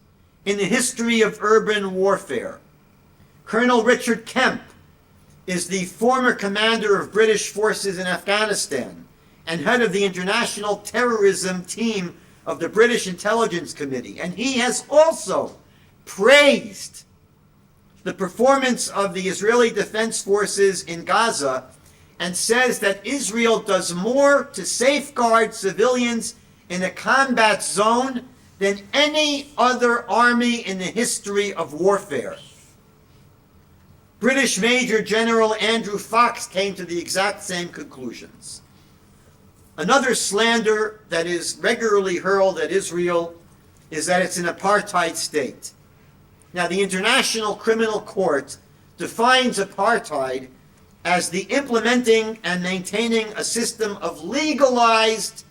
in the history of urban warfare. Colonel Richard Kemp is the former commander of British forces in Afghanistan and head of the international terrorism team of the British Intelligence Committee. And he has also praised the performance of the Israeli Defense Forces in Gaza and says that Israel does more to safeguard civilians in a combat zone than any other army in the history of warfare. British Major General Andrew Fox came to the exact same conclusions. Another slander that is regularly hurled at Israel is that it's an apartheid state. Now, the International Criminal Court defines apartheid as the implementing and maintaining a system of legalized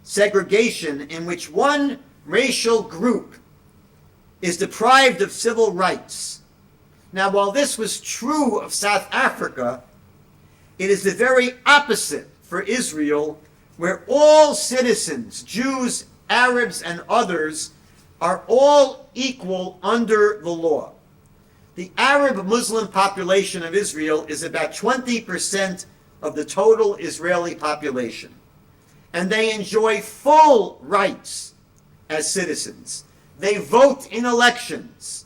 segregation in which one racial group is deprived of civil rights. Now, while this was true of South Africa, it is the very opposite for Israel, where all citizens, Jews, Arabs, and others, are all equal under the law. The Arab Muslim population of Israel is about 20% of the total Israeli population, and they enjoy full rights as citizens. They vote in elections.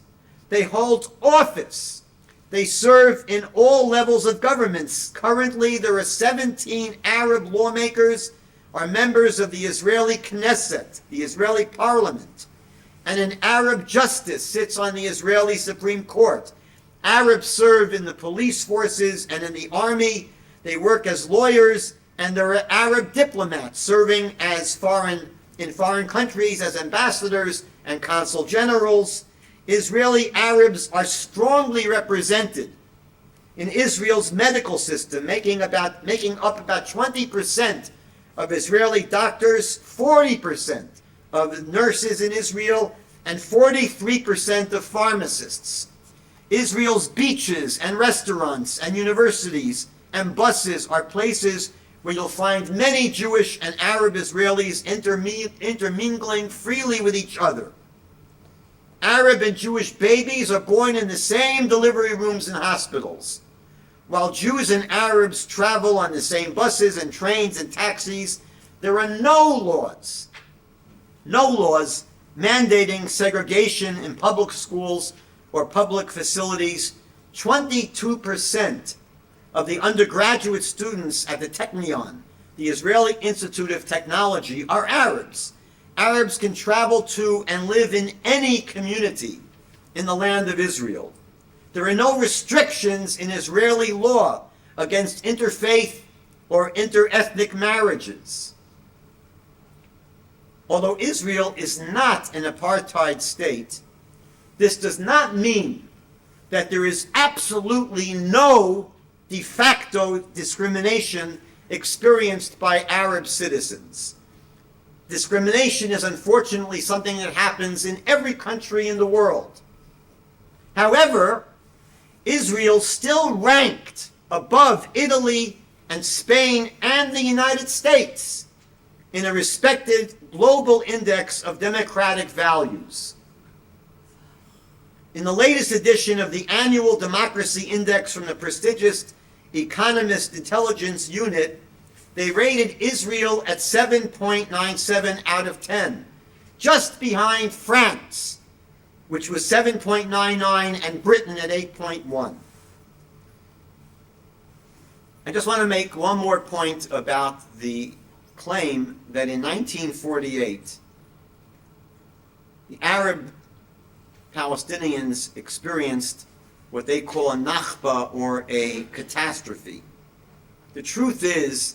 They hold office. They serve in all levels of governments. Currently, there are 17 Arab lawmakers are members of the Israeli Knesset, the Israeli parliament, and an Arab justice sits on the Israeli Supreme Court. Arabs serve in the police forces and in the army. They work as lawyers, and there are Arab diplomats serving as in foreign countries as ambassadors and consul generals. Israeli Arabs are strongly represented in Israel's medical system, making up about 20% of Israeli doctors, 40% of nurses in Israel, and 43% of pharmacists. Israel's beaches and restaurants and universities and buses are places where you'll find many Jewish and Arab Israelis intermingling freely with each other. Arab and Jewish babies are born in the same delivery rooms and hospitals. While Jews and Arabs travel on the same buses and trains and taxis, there are no laws mandating segregation in public schools or public facilities. 22% of the undergraduate students at the Technion, the Israeli Institute of Technology, are Arabs. Arabs can travel to and live in any community in the land of Israel. There are no restrictions in Israeli law against interfaith or interethnic marriages. Although Israel is not an apartheid state, this does not mean that there is absolutely no de facto discrimination experienced by Arab citizens. Discrimination is unfortunately something that happens in every country in the world. However, Israel still ranked above Italy and Spain and the United States in a respected global index of democratic values. In the latest edition of the annual Democracy Index from the prestigious Economist Intelligence Unit, they rated Israel at 7.97 out of 10, just behind France, which was 7.99, and Britain at 8.1. I just want to make one more point about the claim that in 1948, the Arab Palestinians experienced what they call a Nakba, or a catastrophe. The truth is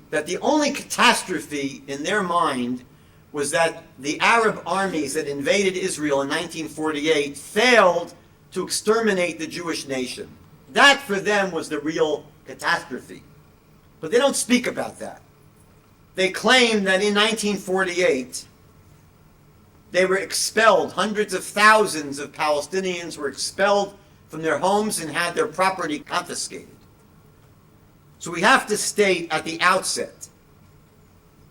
that the only catastrophe in their mind was that the Arab armies that invaded Israel in 1948 failed to exterminate the Jewish nation. That for them was the real catastrophe. But they don't speak about that. They claim that in 1948 they were expelled. Hundreds of thousands of Palestinians were expelled from their homes and had their property confiscated. So we have to state at the outset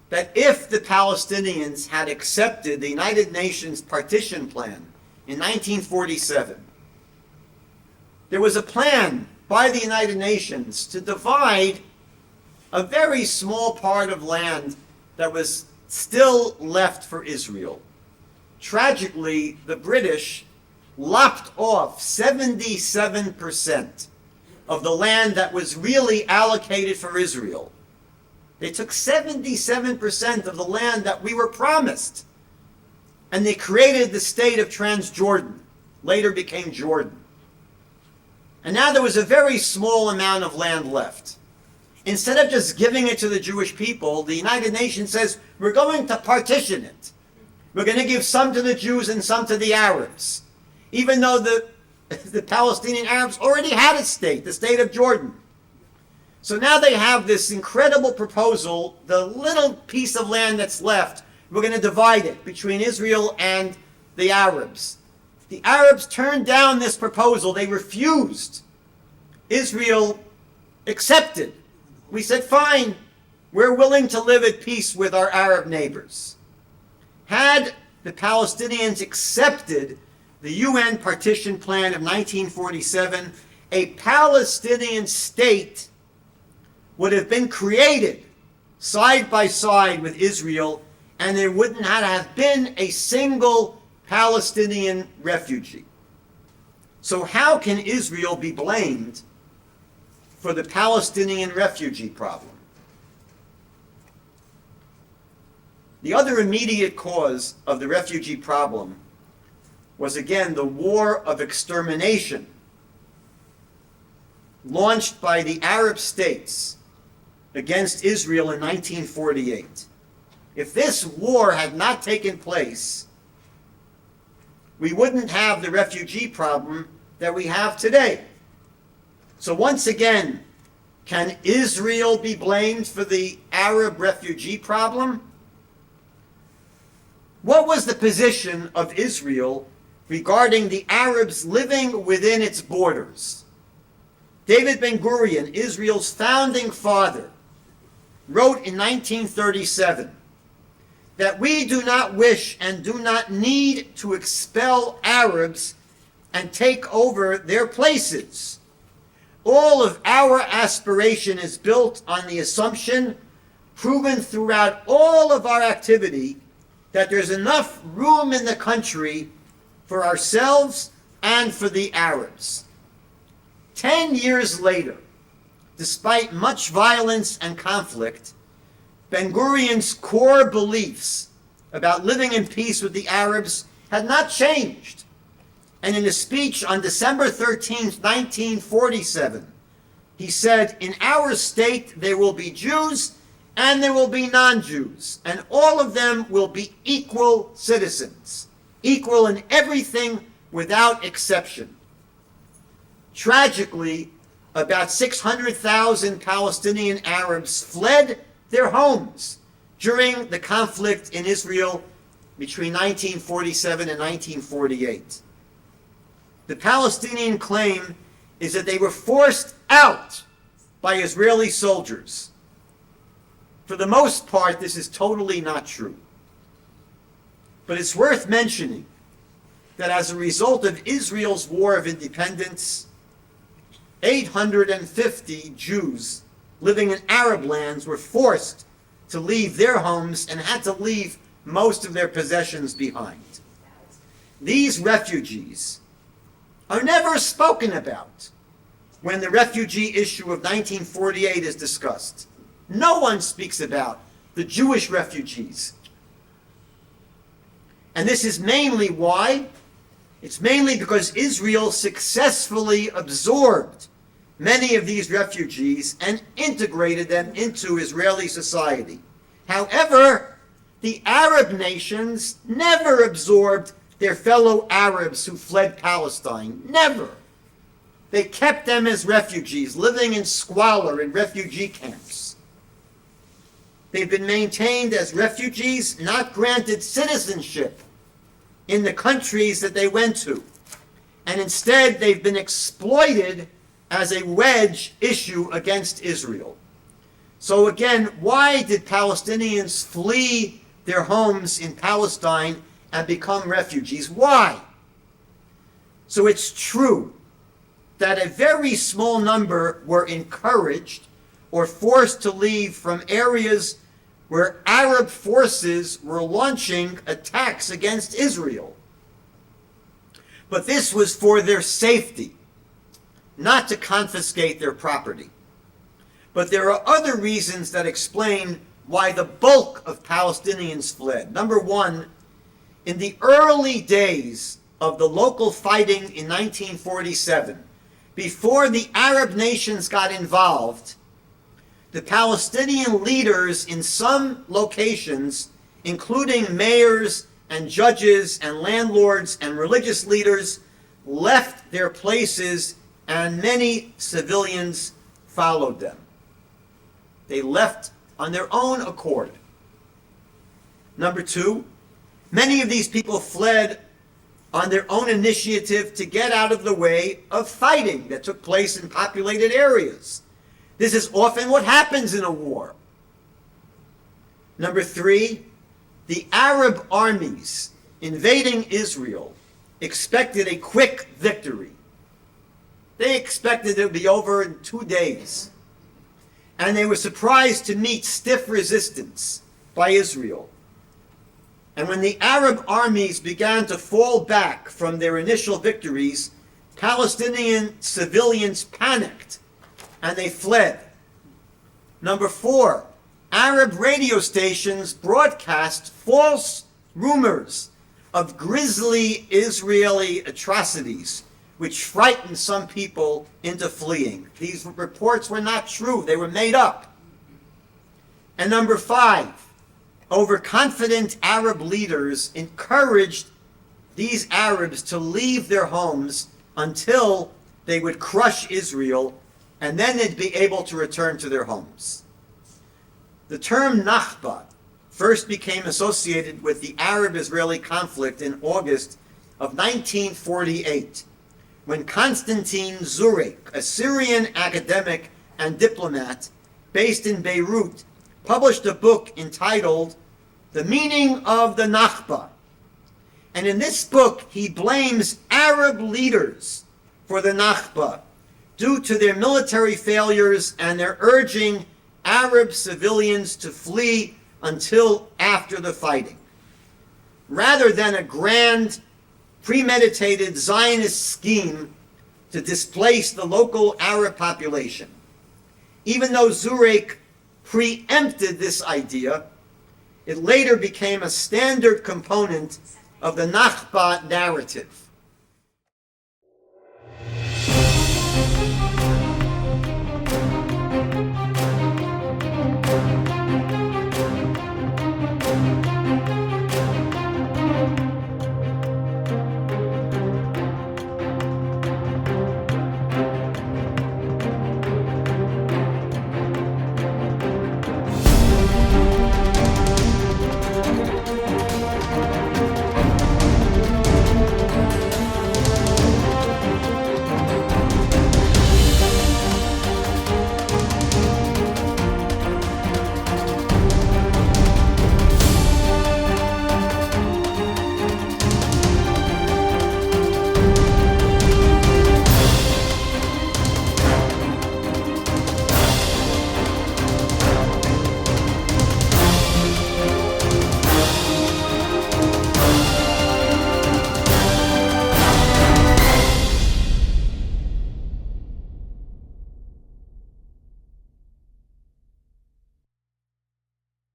that if the Palestinians had accepted the United Nations partition plan in 1947, there was a plan by the United Nations to divide a very small part of land that was still left for Israel. Tragically, the British lopped off 77% of the land that was really allocated for Israel. They took 77% of the land that we were promised, and they created the state of Transjordan, later became Jordan. And now there was a very small amount of land left. Instead of just giving it to the Jewish people, the United Nations says, we're going to partition it. We're going to give some to the Jews and some to the Arabs. Even though the Palestinian Arabs already had a state, the state of Jordan. So now they have this incredible proposal, the little piece of land that's left, we're going to divide it between Israel and the Arabs. The Arabs turned down this proposal. They refused. Israel accepted. We said, fine, we're willing to live at peace with our Arab neighbors. Had the Palestinians accepted the UN partition plan of 1947, a Palestinian state would have been created side by side with Israel, and there wouldn't have been a single Palestinian refugee. So how can Israel be blamed for the Palestinian refugee problem? The other immediate cause of the refugee problem was, again, the war of extermination launched by the Arab states against Israel in 1948. If this war had not taken place, we wouldn't have the refugee problem that we have today. So once again, can Israel be blamed for the Arab refugee problem? What was the position of Israel regarding the Arabs living within its borders? David Ben-Gurion, Israel's founding father, wrote in 1937 that we do not wish and do not need to expel Arabs and take over their places. All of our aspiration is built on the assumption, proven throughout all of our activity, that there's enough room in the country for ourselves and for the Arabs. 10 years later, despite much violence and conflict, Ben-Gurion's core beliefs about living in peace with the Arabs had not changed. And in a speech on December 13, 1947, he said, "In our state there will be Jews and there will be non-Jews, and all of them will be equal citizens, equal in everything without exception." Tragically, about 600,000 Palestinian Arabs fled their homes during the conflict in Israel between 1947 and 1948. The Palestinian claim is that they were forced out by Israeli soldiers. For the most part, this is totally not true. But it's worth mentioning that as a result of Israel's war of independence, 850 Jews living in Arab lands were forced to leave their homes and had to leave most of their possessions behind. These refugees are never spoken about when the refugee issue of 1948 is discussed. No one speaks about the Jewish refugees. And this is mainly why? It's mainly because Israel successfully absorbed many of these refugees and integrated them into Israeli society. However, the Arab nations never absorbed their fellow Arabs who fled Palestine. Never. They kept them as refugees, living in squalor in refugee camps. They've been maintained as refugees, not granted citizenship in the countries that they went to. And instead, they've been exploited as a wedge issue against Israel. So again, why did Palestinians flee their homes in Palestine and become refugees? Why? So it's true that a very small number were encouraged or forced to leave from areas where Arab forces were launching attacks against Israel. But this was for their safety, not to confiscate their property. But there are other reasons that explain why the bulk of Palestinians fled. Number one, in the early days of the local fighting in 1947 before the Arab nations got involved, the Palestinian leaders in some locations, including mayors and judges and landlords and religious leaders, left their places, and many civilians followed them. They left on their own accord. Number two, many of these people fled on their own initiative to get out of the way of fighting that took place in populated areas. This is often what happens in a war. Number three, the Arab armies invading Israel expected a quick victory. They expected it would be over in 2 days. And they were surprised to meet stiff resistance by Israel. And when the Arab armies began to fall back from their initial victories, Palestinian civilians panicked and they fled. Number four, Arab radio stations broadcast false rumors of grisly Israeli atrocities, which frightened some people into fleeing. These reports were not true, they were made up. And number five, overconfident Arab leaders encouraged these Arabs to leave their homes until they would crush Israel, and then they'd be able to return to their homes. The term Nakba first became associated with the Arab-Israeli conflict in August of 1948, when Constantine Zurek, a Syrian academic and diplomat based in Beirut, published a book entitled The Meaning of the Nakba. And in this book, he blames Arab leaders for the Nakba due to their military failures and their urging Arab civilians to flee until after the fighting, rather than a grand, premeditated Zionist scheme to displace the local Arab population. Even though Zurek preempted this idea, it later became a standard component of the Nakba narrative.